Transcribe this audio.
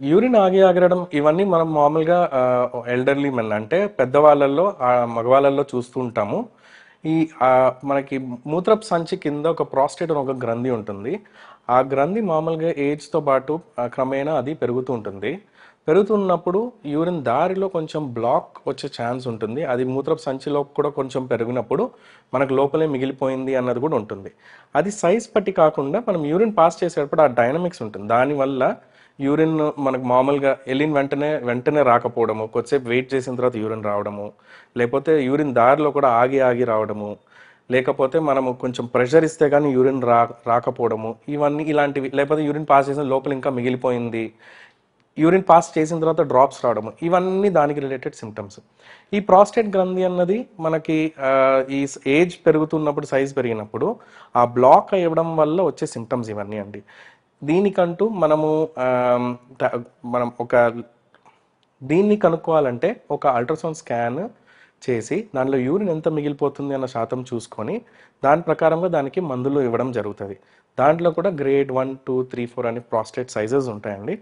Urine ఆగడం ఇవన్నీ మనం మామూలుగా ఎల్డర్లీ మెన్ అంటే పెద్దవాళ్ళల్లో మగవాళ్ళల్లో చూస్తూ ఉంటాము. ఈ మనకి మూత్రపు సంచి కింద ఒక ప్రాస్టేట్ అని ఒక గ్రంథి ఉంటుంది. ఆ గ్రంథి మామూలుగా ఏజ్తో పాటు క్రమేణా అది పెరుగుతూ ఉంటుంది. పెరుగుతున్నప్పుడు యూరిన్ దారిలో కొంచెం బ్లాక్ వచ్చే ఛాన్స్ ఉంటుంది. అది మూత్రపు సంచిలో కూడా కొంచెం పెరిగినప్పుడు మనకు లోపలే మిగిలిపోయింది అన్నది కూడా ఉంటుంది. అది సైజ్ బట్టి కాకుండా మనం యూరిన్ పాస్ చేసేటప్పుడు ఆ డైనమిక్స్ ఉంటుంది. దానివల్ల యూరిన్ మనకు మామూలుగా వెళ్ళిన వెంటనే వెంటనే రాకపోవడము, కొద్దిసేపు వెయిట్ చేసిన తర్వాత యూరిన్ రావడము, లేకపోతే యూరిన్ దారిలో కూడా ఆగి ఆగి రావడము, లేకపోతే మనము కొంచెం ప్రెషర్ ఇస్తే కానీ యూరిన్ రాకపోవడము, ఇవన్నీ ఇలాంటివి, లేకపోతే యూరిన్ పాస్ చేసిన లోపల ఇంకా మిగిలిపోయింది, యూరిన్ పాస్ చేసిన తర్వాత డ్రాప్స్ రావడము, ఇవన్నీ దానికి రిలేటెడ్ సిమ్టమ్స్. ఈ ప్రాస్టేట్ గ్రంథి అన్నది మనకి ఈ ఏజ్ పెరుగుతున్నప్పుడు, సైజ్ పెరిగినప్పుడు ఆ బ్లాక్ అయ్యడం వల్ల వచ్చే సిమ్టమ్స్ ఇవన్నీ అండి. దీనికంటూ మనము మనం దీన్ని కనుక్కోవాలంటే ఒక అల్ట్రాసౌండ్ స్కాన్ చేసి దానిలో యూరిన్ ఎంత మిగిలిపోతుంది అన్న శాతం చూసుకొని దాని ప్రకారంగా దానికి మందులు ఇవ్వడం జరుగుతుంది. దాంట్లో కూడా గ్రేడ్ 1, 2, 3, 4 అని ప్రాస్టేట్ సైజెస్ ఉంటాయండి.